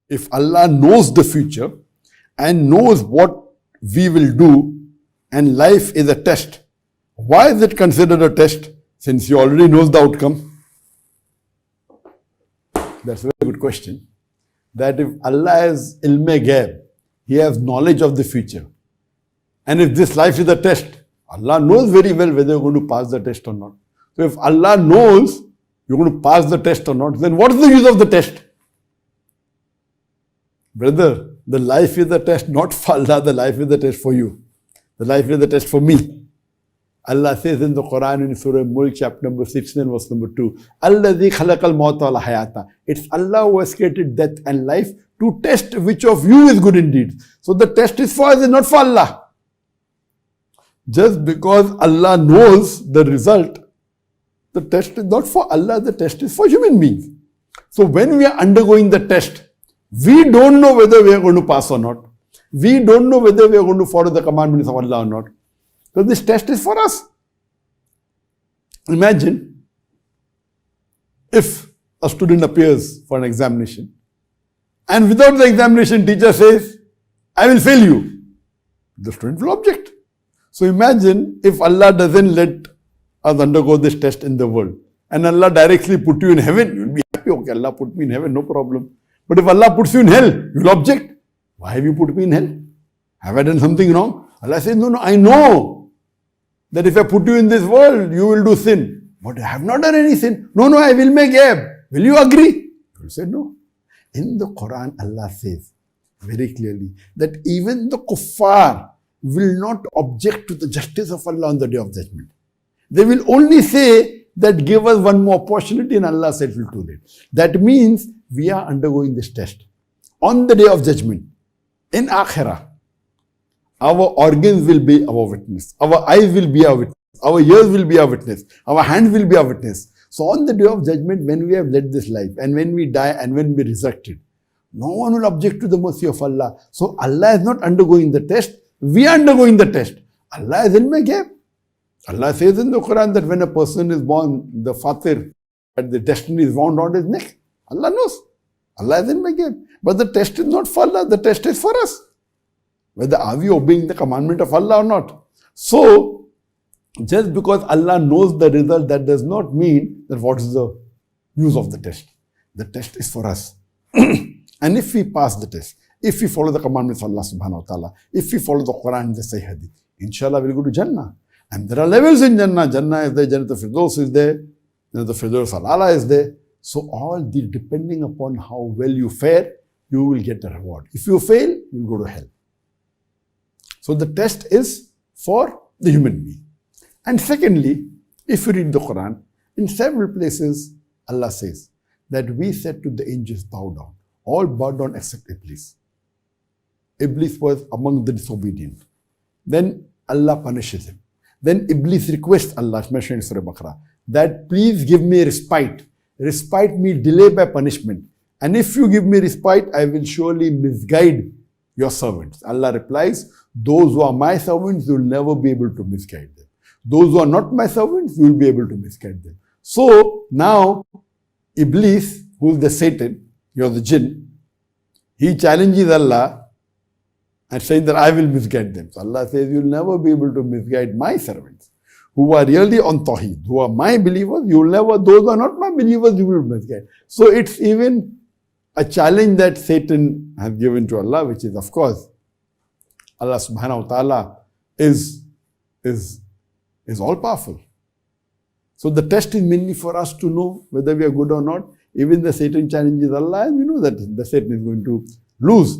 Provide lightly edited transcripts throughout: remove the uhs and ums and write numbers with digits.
If Allah knows the future and knows what we will do, and life is a test, why is it considered a test since He already knows the outcome? That's a very good question. That if Allah is ilm ghaib, He has knowledge of the future. And if this life is a test, Allah knows very well whether you're going to pass the test or not. So if Allah knows you're going to pass the test or not, then what is the use of the test? Brother, the life is a test not for Allah, the life is a test for you. The life is a test for me. Allah says in the Quran in Surah Mulk chapter number 16 verse number 2, Alladhi khalaqal mawta wal hayata. It's Allah who has created death and life to test which of you is good indeed. So the test is for us and not for Allah. Just because Allah knows the result, the test is not for Allah, the test is for human beings. So when we are undergoing the test, we don't know whether we are going to pass or not. We don't know whether we are going to follow the commandments of Allah or not. So this test is for us. Imagine if a student appears for an examination and without the examination teacher says, I will fail you. The student will object. So imagine if Allah doesn't let us undergo this test in the world and Allah directly put you in heaven, you will be happy, okay, Allah put me in heaven, no problem. But if Allah puts you in hell, you will object. Why have you put me in hell? Have I done something wrong? Allah says, no, I know that if I put you in this world, you will do sin. But I have not done any sin. No, I will make ghaib. Will you agree? You will say no. In the Quran, Allah says very clearly that even the kuffar will not object to the justice of Allah on the Day of Judgment. They will only say that give us one more opportunity and Allah said will do it. That means we are undergoing this test. On the Day of Judgment, in Akhirah, our organs will be our witness. Our eyes will be our witness. Our ears will be our witness. Our hands will be our witness. So on the Day of Judgment, when we have led this life and when we die and when we are resurrected, no one will object to the mercy of Allah. So Allah is not undergoing the test. We are undergoing the test. Allah is in my gap. Allah says in the Quran that when a person is born, the fatir, that the destiny is wound around his neck. Allah knows. Allah is in my gap. But the test is not for Allah. The test is for us. Whether are we obeying the commandment of Allah or not. So, just because Allah knows the result, that does not mean that what is the use of the test. The test is for us. And if we pass the test, if we follow the commandments of Allah subhanahu wa ta'ala, if we follow the Quran and the Sahih Hadith, inshallah we'll go to Jannah. And there are levels in Jannah. Jannah is there, Jannah al-Firdaus is there, the Firdaus al-Ala is there. So all the, depending upon how well you fare, you will get the reward. If you fail, you will go to hell. So the test is for the human being. And secondly, if you read the Quran, in several places, Allah says that we said to the angels, bow down. All bow down except Iblis. Iblis was among the disobedient. Then Allah punishes him. Then Iblis requests Allah, as mentioned in Surah Baqarah, that please give me respite. Respite me, delay by punishment. And if you give me respite, I will surely misguide your servants. Allah replies, those who are my servants, you will never be able to misguide them. Those who are not my servants, you will be able to misguide them. So now, Iblis, who is the Satan, you are the jinn, he challenges Allah and saying that I will misguide them. So Allah says, you will never be able to misguide my servants who are really on Tawheed, who are my believers. You will never, those who are not my believers, you will misguide. So it's even a challenge that Satan has given to Allah, which is, of course, Allah subhanahu wa ta'ala is all powerful. So the test is mainly for us to know whether we are good or not. Even the Satan challenges Allah, and we know that the Satan is going to lose.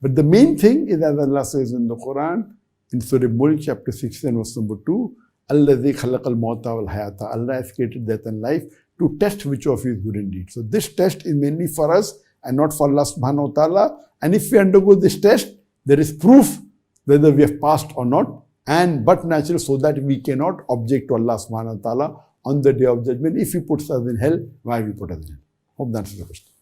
But the main thing is, as Allah says in the Quran, in Surah Mulk chapter 16 verse number 2, Alladhi khalaqal mawta wal hayata. Allah has created death and life to test which of you is good indeed. So this test is mainly for us and not for Allah subhanahu wa ta'ala. And if we undergo this test, there is proof whether we have passed or not, and but natural, so that we cannot object to Allah subhanahu wa ta'ala on the Day of Judgment. If He puts us in hell, why we put us in hell? Hope that answers the question.